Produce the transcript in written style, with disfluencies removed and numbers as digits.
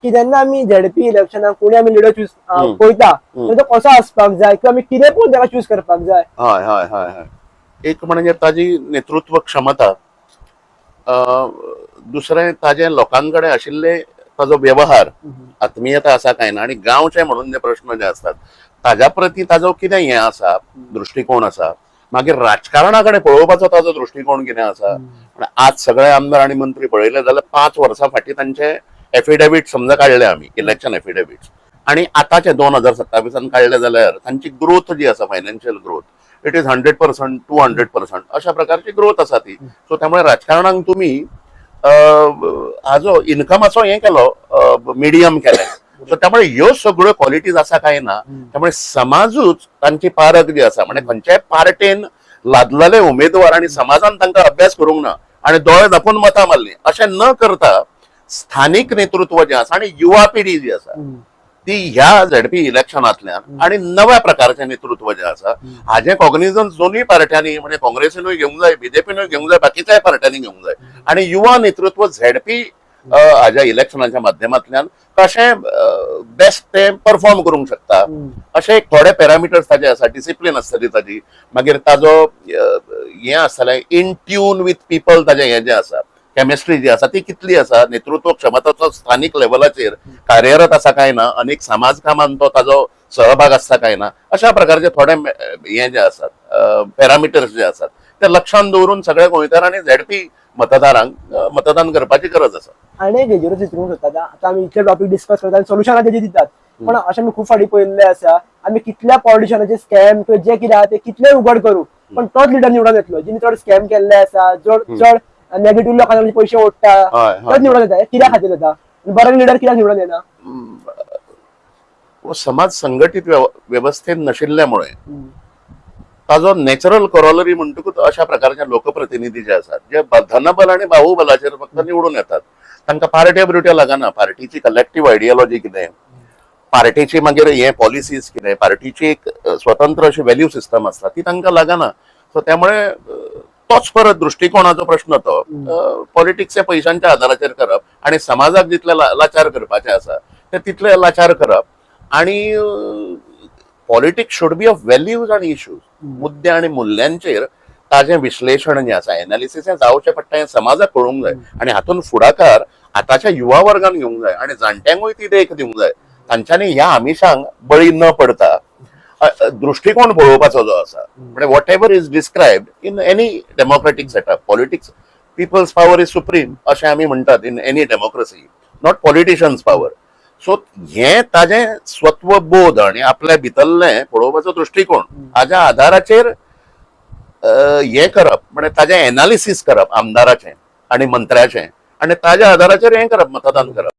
की जेन्ना आमी झेडपी इलेक्शनाक कोणी आमी लिडर चूज पळयता तो कसो आसपाक जाय किंवा आमी कितें पळोवन ताका चूज करपाक जाय. हय हय हय हय एक म्हणजे ताजी नेतृत्व क्षमता, दुसरें ताजे लोकांकडे आशिल्ले ताजो व्यवहार, आत्मीयता आसा काय ना, आणि गांवचे म्हणून जे प्रश्न जे असतात ताज्या प्रती ताजो कितें हें आसा, दृश्टिकोन आसा. मागीर राजकारणा कडेन पळोवपाचो ताजो दृश्टिकोन कितें आसा. आज सगळे आमदार आणि मंत्री पळयले जाल्यार 5 वर्सां फाटीं तांचे एफिडेविट समजा काडले आमी, इलेक्शन एफिडेविट्स, आणि आतांचे 2027 काडले जाल्यार तांची ग्रोथ जी आसा, फायनान्शियल ग्रोथ, इट इज 100%, 200% अशा प्रकारची ग्रोथ आसा ती. सो त्यामुळे राजकारणाक तुम्ही हाजो इन्कमाचो हें केलो, मिडियम केलें. सो त्यामुळे ह्यो सगळ्यो क्वॉलिटीज आसा काय ना, त्यामुळे समाजूच तांची पारख जी आसा, म्हणजे खंयच्याय पार्टेन लादलेले उमेदवार आणि समाजान तांकां अभ्यास करूंक ना आणि दोळे दाखोवन मतां मारली अशें न करता स्थानिक नेतृत्व जे आसा आणि युवा पिढी जी आसा ती ह्या झेडपी इलेक्शनांतल्यान आणि नव्या प्रकारचे नेतृत्व जे आसा हाजे कॉग्निझन्स दोन्ही पार्ट्यांनी, म्हणजे काँग्रेसीनूय घेवंक जाय, बीजेपीनूय घेवंक जाय, बाकीच्याय पार्ट्यांनी घेवंक जाय, आणि युवा नेतृत्व झेडपी हाज्या इलेक्शनाच्या माध्यमांतल्यान कशें बेस्ट ते परफॉर्म करूंक शकता अशें एक थोडे पॅरामिटर्स ताजे आसा. डिसिप्लीन आसतली ताजी, मागीर ताजो हें आसतलें इन ट्यून विथ पीपल, ताजें हें जें आसा, केमिस्ट्री जी आसा ती कितली आसा, नेतृत्व क्षमताचो स्थानिक लेवलाचेर कार्यरत आसा काय ना, अनेक समाज कामांत तो ताजो सहभाग आसता काय ना, अशा प्रकारचे थोडे हें जे आसात, पॅरामिटर्स जे आसात ते लक्षांत दवरून सगळ्या गोंयकारांनी झेडपी मतदारांक मतदान करपाची गरज आसा. आनी हेजेरूच विचारूंक सोदता, आतां आमी इतले टॉपिक डिस्कस करतात आनी सोल्युशनां तेजी दितात, पण अशें आमी खूब फाटी पळयल्लें आसा आमी कितल्या पॉलिटिशियनाचे स्कॅम किंवा जे कितें आहा ते कितले उघड करूं, पण तोच लिडर निवडून येतलो जिने चड स्कॅम केल्ले आसा, चड नेगेटिव्ह लोकांचे पयशे ओडटा, तोच निवडून येता. कित्या खातीर जाता? बरो लिडर कित्याक निवडून येना? समाज संघटित व्यवस्थेत नशिल्ल्यामुळे ताजो नॅचरल कॉरोलरी म्हणटकूच अशा प्रकारचे लोकप्रतिनिधी जे असतात जे धनबल आणि बाहुबलाचेर फक्त निवडून येतात. तांकां पार्ट्या बिरट्यो लागना, पार्टीची कलेक्टिव्ह आयडियोलॉजी कितें, पार्टीची मागीर हे पॉलिसीज कितें, पार्टीची एक स्वतंत्र अशी व्हॅल्यू सिस्टम आसता ती तांकां लागना. सो त्यामुळे तोच परत दृष्टिकोनाचो प्रश्न तो पॉलिटिक्स हे पैशांच्या आधाराचेर करप आणि समाजाक जितले लाचार करपाचे आसा ते तितले लाचार करप. आणि politics should be of values आणि इश्यूज, मुद्दे आणि मूल्यांचेर ताजें विश्लेषण जें आसा, एनालिसीस हें जावचें पडटा, हें समाजाक कळूंक जाय आणि हातून फुडाकार आतांच्या युवा वर्गान घेवंक जाय आणि जाणट्यांकूय ती देख दिवंक जाय. तांच्यांनी ह्या आमिशांक बळी न पडता दृष्टिकोन पळोवपाचो जो आसा, म्हणजे whatever is described in any democratic setup, politics people's power is supreme अशें आमी म्हणटात in any democracy, not politicians power. So हें ताजें स्वत्वबोध आणि आपल्या भितरलें पळोवपाचो दृष्टिकोन हाज्या आधाराचेर हें करप, म्हणजे ताजें एनालिसीस करप आमदाराचें आणि मंत्र्याचें, आणि ताज्या आधाराचेर हें करप, मतदान करप.